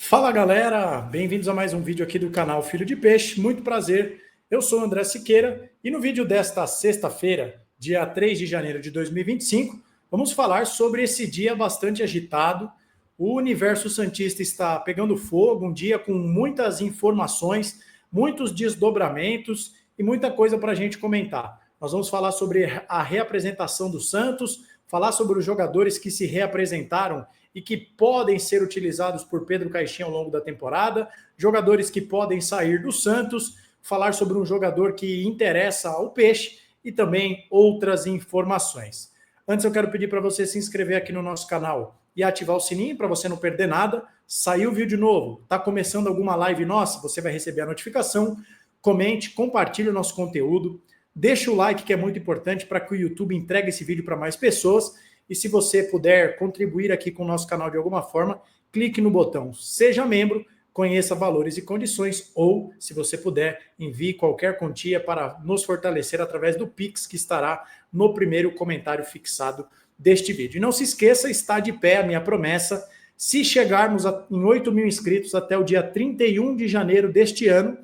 Fala galera, bem-vindos a mais um vídeo aqui do canal Filho de Peixe, muito prazer, eu sou o André Siqueira e no vídeo desta sexta-feira, dia 3 de janeiro de 2025, vamos falar sobre esse dia bastante agitado. O universo santista está pegando fogo, um dia com muitas informações, muitos desdobramentos e muita coisa para a gente comentar. Nós vamos falar sobre a reapresentação do Santos, falar sobre os jogadores que se reapresentaram e que podem ser utilizados por Pedro Caixinha ao longo da temporada, jogadores que podem sair do Santos, falar sobre um jogador que interessa ao Peixe e também outras informações. Antes eu quero pedir para você se inscrever aqui no nosso canal e ativar o sininho para você não perder nada. Saiu vídeo novo, está começando alguma live nossa, você vai receber a notificação. Comente, compartilhe o nosso conteúdo, deixa o like que é muito importante para que o YouTube entregue esse vídeo para mais pessoas. E se você puder contribuir aqui com o nosso canal de alguma forma, clique no botão Seja Membro, conheça valores e condições, ou, se você puder, envie qualquer quantia para nos fortalecer através do Pix, que estará no primeiro comentário fixado deste vídeo. E não se esqueça, está de pé a minha promessa, se chegarmos em 8 mil inscritos até o dia 31 de janeiro deste ano,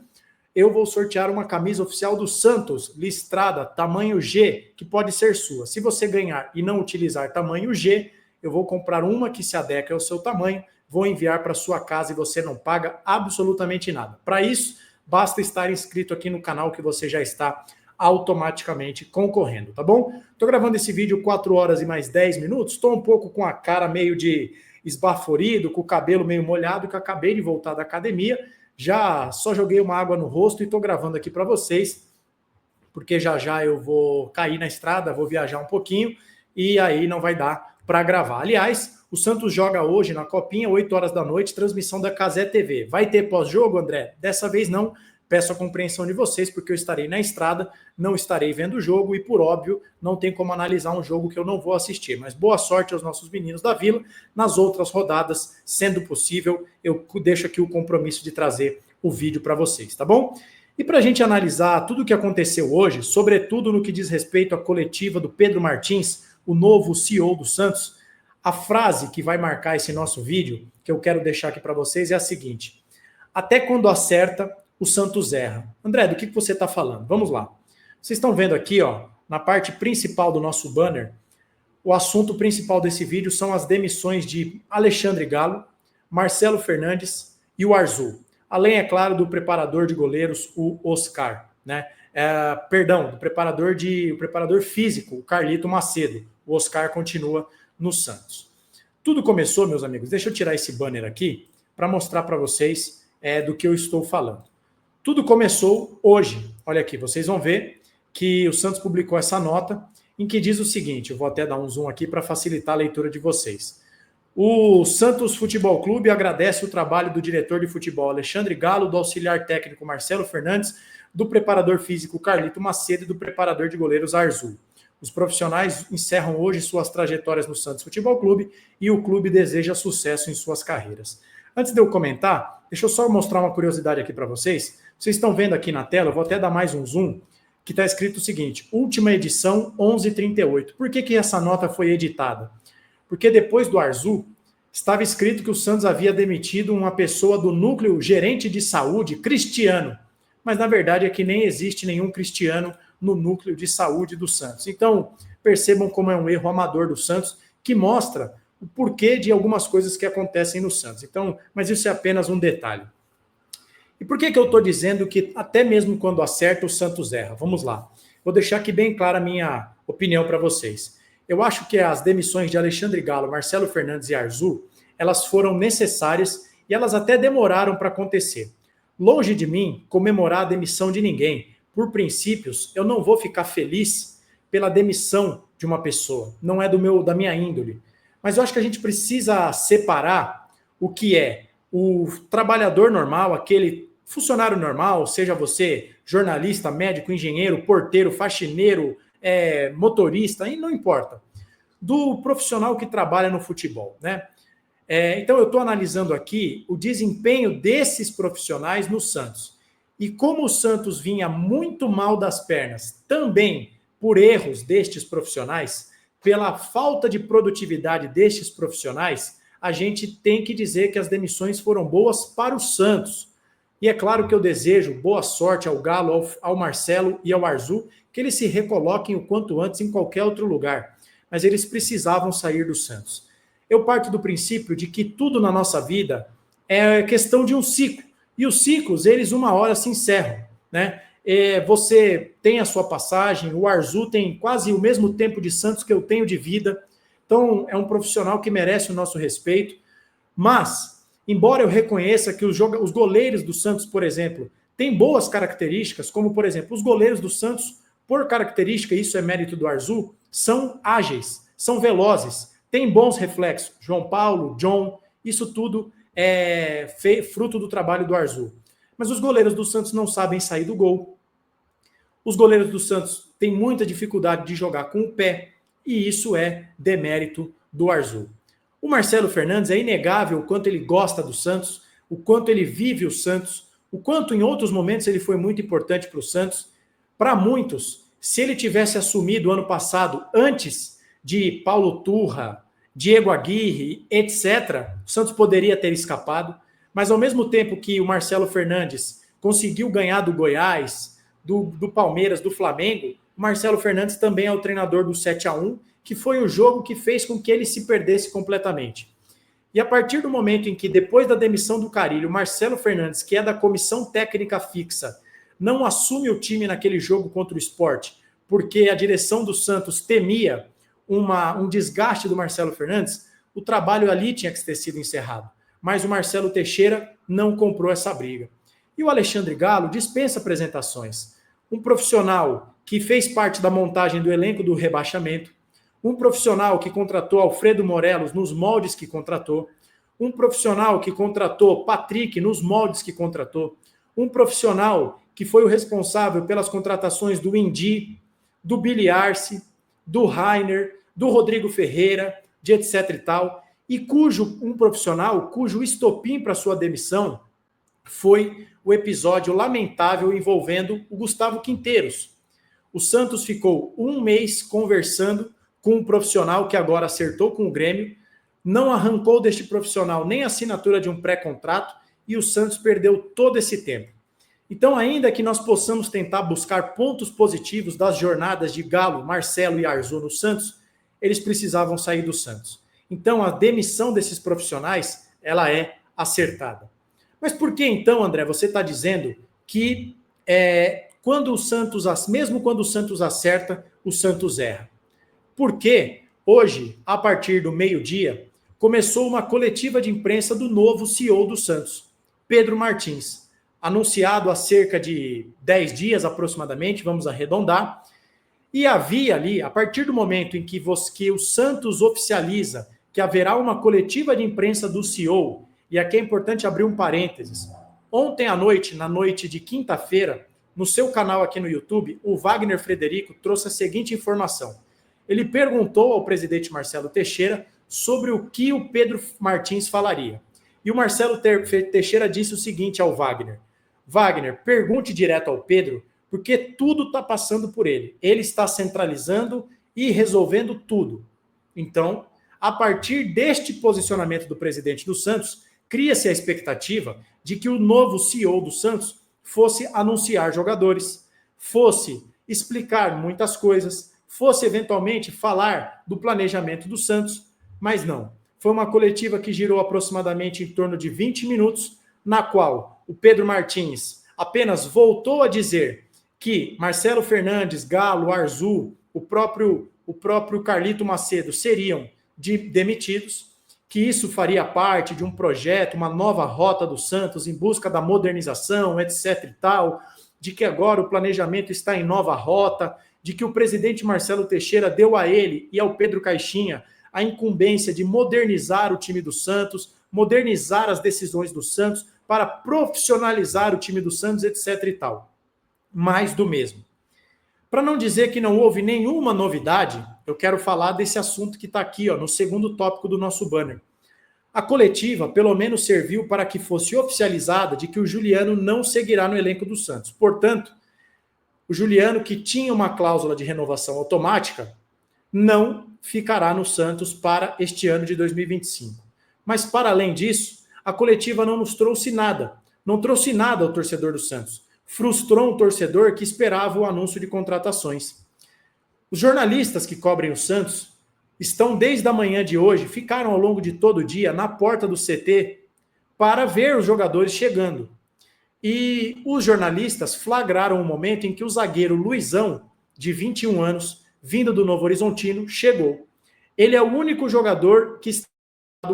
eu vou sortear uma camisa oficial do Santos, listrada, tamanho G, que pode ser sua. Se você ganhar e não utilizar tamanho G, eu vou comprar uma que se adequa ao seu tamanho, vou enviar para sua casa e você não paga absolutamente nada. Para isso, basta estar inscrito aqui no canal que você já está automaticamente concorrendo, tá bom? Estou gravando esse vídeo 4 horas e mais 10 minutos, estou um pouco com a cara meio de esbaforido, com o cabelo meio molhado, que eu acabei de voltar da academia. Já só joguei uma água no rosto e estou gravando aqui para vocês, porque já já eu vou cair na estrada, vou viajar um pouquinho e aí não vai dar para gravar. Aliás, o Santos joga hoje na Copinha, 8 horas da noite, transmissão da Cazé TV. Vai ter pós-jogo, André? Dessa vez não. Peço a compreensão de vocês, porque eu estarei na estrada, não estarei vendo o jogo e, por óbvio, não tem como analisar um jogo que eu não vou assistir. Mas boa sorte aos nossos meninos da Vila. Nas outras rodadas, sendo possível, eu deixo aqui o compromisso de trazer o vídeo para vocês, tá bom? E para a gente analisar tudo o que aconteceu hoje, sobretudo no que diz respeito à coletiva do Pedro Martins, o novo CEO do Santos, a frase que vai marcar esse nosso vídeo, que eu quero deixar aqui para vocês, é a seguinte: até quando acerta, o Santos erra. André, do que você está falando? Vamos lá. Vocês estão vendo aqui, ó, na parte principal do nosso banner, o assunto principal desse vídeo são as demissões de Alexandre Galo, Marcelo Fernandes e o Arzu. Além, é claro, do preparador de goleiros, o Oscar, né? O preparador físico, o Carlito Macedo. O Oscar continua no Santos. Tudo começou, meus amigos, deixa eu tirar esse banner aqui para mostrar para vocês do que eu estou falando. Tudo começou hoje. Olha aqui, vocês vão ver que o Santos publicou essa nota em que diz o seguinte, eu vou até dar um zoom aqui para facilitar a leitura de vocês. O Santos Futebol Clube agradece o trabalho do diretor de futebol Alexandre Galo, do auxiliar técnico Marcelo Fernandes, do preparador físico Carlito Macedo e do preparador de goleiros Arzu. Os profissionais encerram hoje suas trajetórias no Santos Futebol Clube e o clube deseja sucesso em suas carreiras. Antes de eu comentar, deixa eu só mostrar uma curiosidade aqui para vocês. Vocês estão vendo aqui na tela, eu vou até dar mais um zoom, que está escrito o seguinte, última edição 1138. Por que essa nota foi editada? Porque depois do Arzu, estava escrito que o Santos havia demitido uma pessoa do núcleo gerente de saúde, Cristiano. Mas na verdade é que nem existe nenhum Cristiano no núcleo de saúde do Santos. Então, percebam como é um erro amador do Santos, que mostra o porquê de algumas coisas que acontecem no Santos. Então, mas isso é apenas um detalhe. E por que eu estou dizendo que até mesmo quando acerta, o Santos erra? Vamos lá. Vou deixar aqui bem clara a minha opinião para vocês. Eu acho que as demissões de Alexandre Galo, Marcelo Fernandes e Arzu, elas foram necessárias e elas até demoraram para acontecer. Longe de mim comemorar a demissão de ninguém. Por princípios, eu não vou ficar feliz pela demissão de uma pessoa. Não é da minha índole. Mas eu acho que a gente precisa separar o que é o trabalhador normal, aquele funcionário normal, seja você jornalista, médico, engenheiro, porteiro, faxineiro, motorista, e não importa, do profissional que trabalha no futebol, né? Então eu estou analisando aqui o desempenho desses profissionais no Santos. E como o Santos vinha muito mal das pernas, também por erros destes profissionais, pela falta de produtividade destes profissionais, a gente tem que dizer que as demissões foram boas para o Santos. E é claro que eu desejo boa sorte ao Galo, ao Marcelo e ao Arzu, que eles se recoloquem o quanto antes em qualquer outro lugar. Mas eles precisavam sair do Santos. Eu parto do princípio de que tudo na nossa vida é questão de um ciclo. E os ciclos, eles uma hora se encerram, né? Você tem a sua passagem, o Arzu tem quase o mesmo tempo de Santos que eu tenho de vida. Então, é um profissional que merece o nosso respeito. Mas, embora eu reconheça que os goleiros do Santos, por exemplo, têm boas características, como, por exemplo, os goleiros do Santos, por característica, isso é mérito do Arzu, são ágeis, são velozes, têm bons reflexos. João Paulo, John, isso tudo é fruto do trabalho do Arzu. Mas os goleiros do Santos não sabem sair do gol. Os goleiros do Santos têm muita dificuldade de jogar com o pé, e isso é demérito do Arzu. O Marcelo Fernandes, é inegável o quanto ele gosta do Santos, o quanto ele vive o Santos, o quanto em outros momentos ele foi muito importante para o Santos. Para muitos, se ele tivesse assumido ano passado, antes de Paulo Turra, Diego Aguirre, etc., o Santos poderia ter escapado, mas ao mesmo tempo que o Marcelo Fernandes conseguiu ganhar do Goiás, do Palmeiras, do Flamengo, o Marcelo Fernandes também é o treinador do 7-1, que foi o jogo que fez com que ele se perdesse completamente. E a partir do momento em que, depois da demissão do Carille, o Marcelo Fernandes, que é da comissão técnica fixa, não assume o time naquele jogo contra o Sport, porque a direção do Santos temia um desgaste do Marcelo Fernandes, o trabalho ali tinha que ter sido encerrado. Mas o Marcelo Teixeira não comprou essa briga. E o Alexandre Galo dispensa apresentações. Um profissional que fez parte da montagem do elenco do rebaixamento, um profissional que contratou Alfredo Morelos nos moldes que contratou, um profissional que contratou Patrick nos moldes que contratou, um profissional que foi o responsável pelas contratações do Indy, do Billy Arce, do Rainer, do Rodrigo Ferreira, de etc e tal, e um profissional cujo estopim para sua demissão foi o episódio lamentável envolvendo o Gustavo Quinteiros. O Santos ficou um mês conversando com um profissional que agora acertou com o Grêmio, não arrancou deste profissional nem a assinatura de um pré-contrato e o Santos perdeu todo esse tempo. Então, ainda que nós possamos tentar buscar pontos positivos das jornadas de Galo, Marcelo e Arzu no Santos, eles precisavam sair do Santos. Então, a demissão desses profissionais, ela é acertada. Mas por que então, André, você está dizendo que quando o Santos, mesmo quando o Santos acerta, o Santos erra? Porque hoje, a partir do meio-dia, começou uma coletiva de imprensa do novo CEO do Santos, Pedro Martins, anunciado há cerca de 10 dias aproximadamente, vamos arredondar, e havia ali, a partir do momento em que o Santos oficializa que haverá uma coletiva de imprensa do CEO, e aqui é importante abrir um parênteses. Ontem à noite, na noite de quinta-feira, no seu canal aqui no YouTube, o Wagner Frederico trouxe a seguinte informação. Ele perguntou ao presidente Marcelo Teixeira sobre o que o Pedro Martins falaria. E o Marcelo Teixeira disse o seguinte ao Wagner. Wagner, pergunte direto ao Pedro, porque tudo está passando por ele. Ele está centralizando e resolvendo tudo. Então, a partir deste posicionamento do presidente do Santos, cria-se a expectativa de que o novo CEO do Santos fosse anunciar jogadores, fosse explicar muitas coisas, fosse eventualmente falar do planejamento do Santos, mas não. Foi uma coletiva que girou aproximadamente em torno de 20 minutos, na qual o Pedro Martins apenas voltou a dizer que Marcelo Fernandes, Galo, Arzu, o próprio Carlito Macedo seriam demitidos, que isso faria parte de um projeto, uma nova rota do Santos em busca da modernização, etc e tal, de que agora o planejamento está em nova rota, de que o presidente Marcelo Teixeira deu a ele e ao Pedro Caixinha a incumbência de modernizar o time do Santos, modernizar as decisões do Santos, para profissionalizar o time do Santos, etc e tal. Mais do mesmo. Para não dizer que não houve nenhuma novidade, eu quero falar desse assunto que está aqui, ó, no segundo tópico do nosso banner. A coletiva, pelo menos, serviu para que fosse oficializada de que o Juliano não seguirá no elenco do Santos. Portanto, o Juliano, que tinha uma cláusula de renovação automática, não ficará no Santos para este ano de 2025. Mas, para além disso, a coletiva não nos trouxe nada. Não trouxe nada ao torcedor do Santos. Frustrou um torcedor que esperava o anúncio de contratações. Os jornalistas que cobrem o Santos estão desde a manhã de hoje, ficaram ao longo de todo o dia na porta do CT para ver os jogadores chegando. E os jornalistas flagraram o momento em que o zagueiro Luizão, de 21 anos, vindo do Novo Horizontino, chegou. Ele é o único jogador que está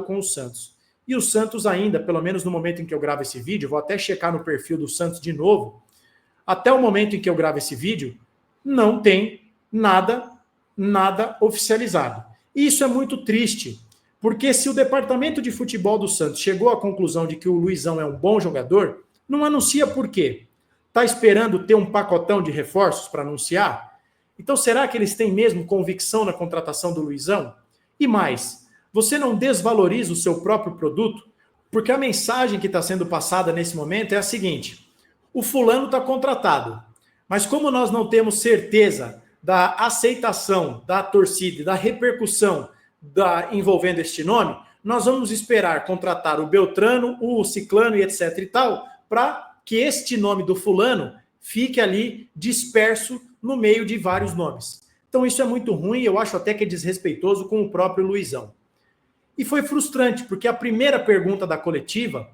com o Santos. E o Santos ainda, pelo menos no momento em que eu gravo esse vídeo, vou até checar no perfil do Santos de novo, até o momento em que eu gravo esse vídeo, não tem nada oficializado. E isso é muito triste, porque se o departamento de futebol do Santos chegou à conclusão de que o Luizão é um bom jogador, não anuncia por quê? Está esperando ter um pacotão de reforços para anunciar? Então será que eles têm mesmo convicção na contratação do Luizão? E mais, você não desvaloriza o seu próprio produto? Porque a mensagem que está sendo passada nesse momento é a seguinte: o fulano está contratado, mas como nós não temos certeza da aceitação da torcida e da repercussão envolvendo este nome, nós vamos esperar contratar o Beltrano, o Ciclano e etc e tal, para que este nome do fulano fique ali disperso no meio de vários nomes. Então isso é muito ruim, eu acho até que é desrespeitoso com o próprio Luizão. E foi frustrante, porque a primeira pergunta da coletiva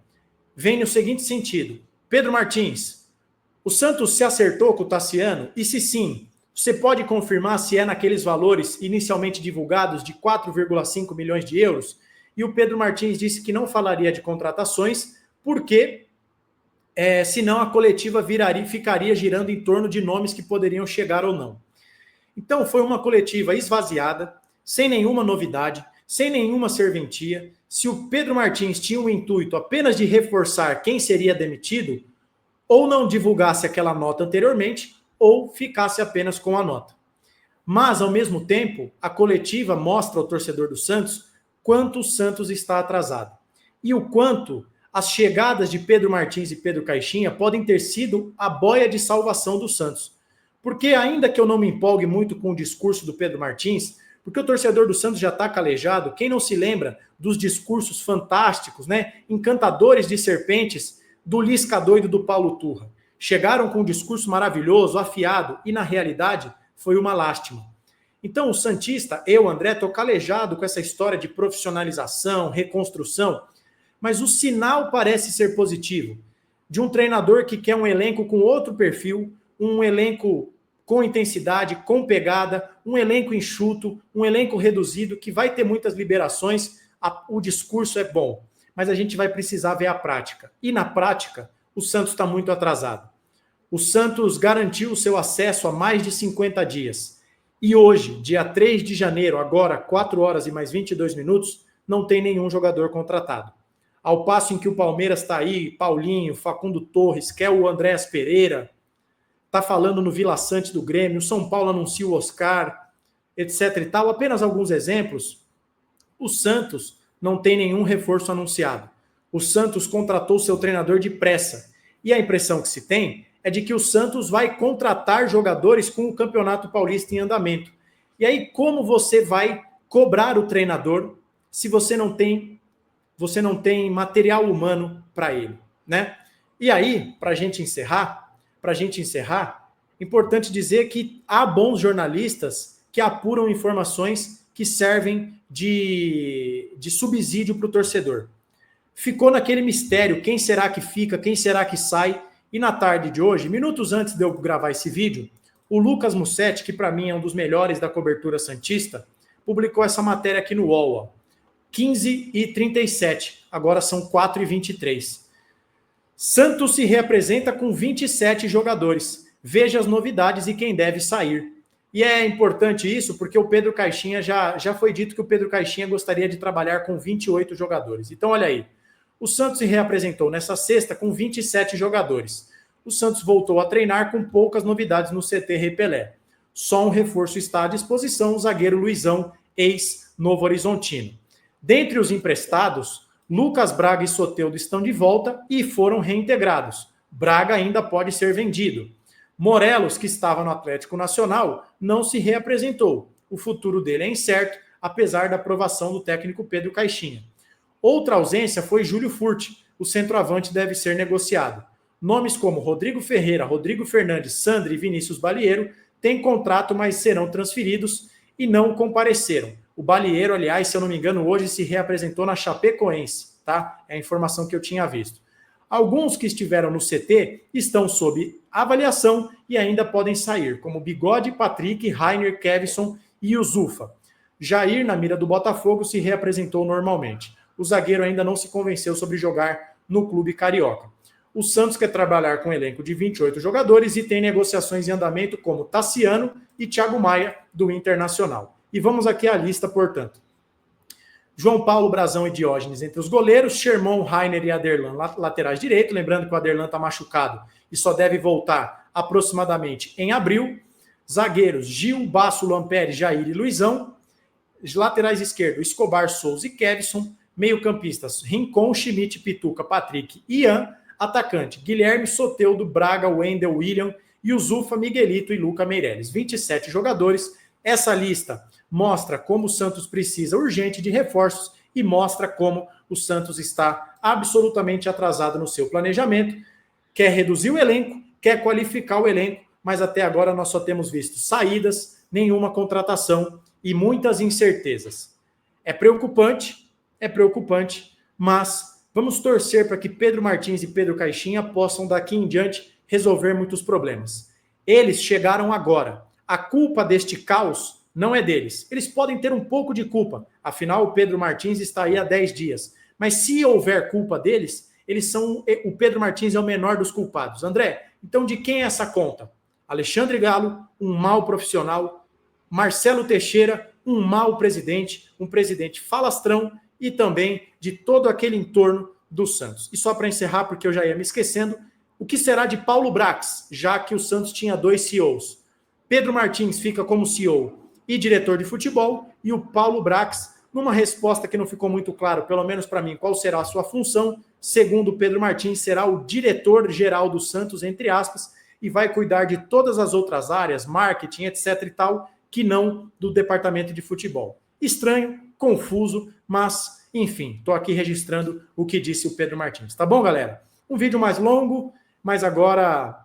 vem no seguinte sentido: Pedro Martins, o Santos se acertou com o Tassiano? E se sim, você pode confirmar se é naqueles valores inicialmente divulgados de 4,5 milhões de euros? E o Pedro Martins disse que não falaria de contratações, porque senão a coletiva ficaria girando em torno de nomes que poderiam chegar ou não. Então foi uma coletiva esvaziada, sem nenhuma novidade, sem nenhuma serventia. Se o Pedro Martins tinha o intuito apenas de reforçar quem seria demitido, ou não divulgasse aquela nota anteriormente, ou ficasse apenas com a nota. Mas, ao mesmo tempo, a coletiva mostra ao torcedor do Santos quanto o Santos está atrasado. E o quanto as chegadas de Pedro Martins e Pedro Caixinha podem ter sido a boia de salvação do Santos. Porque, ainda que eu não me empolgue muito com o discurso do Pedro Martins, porque o torcedor do Santos já está calejado, quem não se lembra dos discursos fantásticos, né, encantadores de serpentes do Lisca doido do Paulo Turra? Chegaram com um discurso maravilhoso, afiado, e na realidade foi uma lástima. Então o santista, eu, André, estou calejado com essa história de profissionalização, reconstrução, mas o sinal parece ser positivo, de um treinador que quer um elenco com outro perfil, um elenco com intensidade, com pegada, um elenco enxuto, um elenco reduzido, que vai ter muitas liberações. O discurso é bom, mas a gente vai precisar ver a prática. E na prática, o Santos está muito atrasado. O Santos garantiu o seu acesso há mais de 50 dias. E hoje, dia 3 de janeiro, agora 4 horas e mais 22 minutos, não tem nenhum jogador contratado. Ao passo em que o Palmeiras está aí, Paulinho, Facundo Torres, quer o Andréas Pereira, está falando no Vila Sante do Grêmio, o São Paulo anuncia o Oscar, etc e tal. Apenas alguns exemplos. O Santos não tem nenhum reforço anunciado. O Santos contratou seu treinador de pressa. E a impressão que se tem é de que o Santos vai contratar jogadores com o Campeonato Paulista em andamento. E aí, como você vai cobrar o treinador se você não tem material humano para ele, né? E aí, para a gente encerrar, importante dizer que há bons jornalistas que apuram informações que servem de subsídio para o torcedor. Ficou naquele mistério, quem será que fica, quem será que sai. E na tarde de hoje, minutos antes de eu gravar esse vídeo, o Lucas Mussetti, que para mim é um dos melhores da cobertura santista, publicou essa matéria aqui no UOL. 15h37, agora são 4h23. Santos se reapresenta com 27 jogadores. Veja as novidades e quem deve sair. E é importante isso porque o Pedro Caixinha, já foi dito que o Pedro Caixinha gostaria de trabalhar com 28 jogadores. Então olha aí, o Santos se reapresentou nessa sexta com 27 jogadores. O Santos voltou a treinar com poucas novidades no CT Rei Pelé. Só um reforço está à disposição, o zagueiro Luizão, ex-Novo Horizontino. Dentre os emprestados, Lucas Braga e Soteldo estão de volta e foram reintegrados. Braga ainda pode ser vendido. Morelos, que estava no Atlético Nacional, não se reapresentou. O futuro dele é incerto, apesar da aprovação do técnico Pedro Caixinha. Outra ausência foi Júlio Furt, o centroavante deve ser negociado. Nomes como Rodrigo Ferreira, Rodrigo Fernandes, Sandri e Vinícius Balieiro têm contrato, mas serão transferidos e não compareceram. O Balieiro, aliás, se eu não me engano, hoje se reapresentou na Chapecoense, tá? É a informação que eu tinha visto. Alguns que estiveram no CT estão sob avaliação e ainda podem sair, como Bigode, Patrick, Rainer, Kevson e Yusufa. Jair, na mira do Botafogo, se reapresentou normalmente. O zagueiro ainda não se convenceu sobre jogar no clube carioca. O Santos quer trabalhar com um elenco de 28 jogadores e tem negociações em andamento como Tassiano e Thiago Maia, do Internacional. E vamos aqui à lista, portanto. João Paulo, Brazão e Diógenes entre os goleiros, Sherman, Rainer e Aderlan laterais direito, lembrando que o Aderlan está machucado e só deve voltar aproximadamente em abril. Zagueiros, Gil, Basso, Lampere, Jair e Luizão. Laterais esquerdo, Escobar, Souza e Kevson. Meio-campistas, Rincon, Schmidt, Pituca, Patrick e Ian. Atacante, Guilherme, Soteldo, Braga, Wendel, William, Yusufa, Miguelito e Luca Meireles. 27 jogadores. Essa lista mostra como o Santos precisa urgente de reforços e mostra como o Santos está absolutamente atrasado no seu planejamento. Quer reduzir o elenco, quer qualificar o elenco, mas até agora nós só temos visto saídas, nenhuma contratação e muitas incertezas. É preocupante, mas vamos torcer para que Pedro Martins e Pedro Caixinha possam daqui em diante resolver muitos problemas. Eles chegaram agora. A culpa deste caos não é deles. Eles podem ter um pouco de culpa. Afinal, o Pedro Martins está aí há 10 dias. Mas se houver culpa deles, o Pedro Martins é o menor dos culpados. André, então de quem é essa conta? Alexandre Galo, um mau profissional. Marcelo Teixeira, um mau presidente. Um presidente falastrão. E também de todo aquele entorno do Santos. E só para encerrar, porque eu já ia me esquecendo, o que será de Paulo Brax, já que o Santos tinha 2 CEOs? Pedro Martins fica como CEO e diretor de futebol, e o Paulo Brax, numa resposta que não ficou muito claro, pelo menos para mim, qual será a sua função, segundo Pedro Martins, será o diretor-geral do Santos, entre aspas, e vai cuidar de todas as outras áreas, marketing, etc e tal, que não do departamento de futebol. Estranho, confuso, mas, enfim, estou aqui registrando o que disse o Pedro Martins. Tá bom, galera? Um vídeo mais longo, mas agora...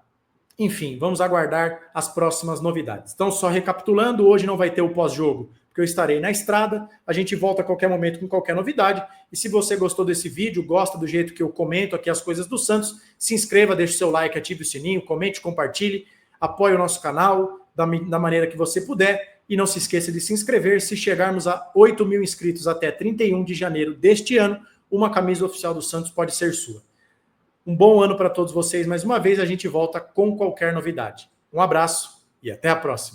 Enfim, vamos aguardar as próximas novidades. Então, só recapitulando, hoje não vai ter o pós-jogo, porque eu estarei na estrada. A gente volta a qualquer momento com qualquer novidade. E se você gostou desse vídeo, gosta do jeito que eu comento aqui as coisas do Santos, se inscreva, deixe seu like, ative o sininho, comente, compartilhe, apoie o nosso canal da maneira que você puder. E não se esqueça de se inscrever. Se chegarmos a 8 mil inscritos até 31 de janeiro deste ano, uma camisa oficial do Santos pode ser sua. Um bom ano para todos vocês. Mais uma vez, a gente volta com qualquer novidade. Um abraço e até a próxima.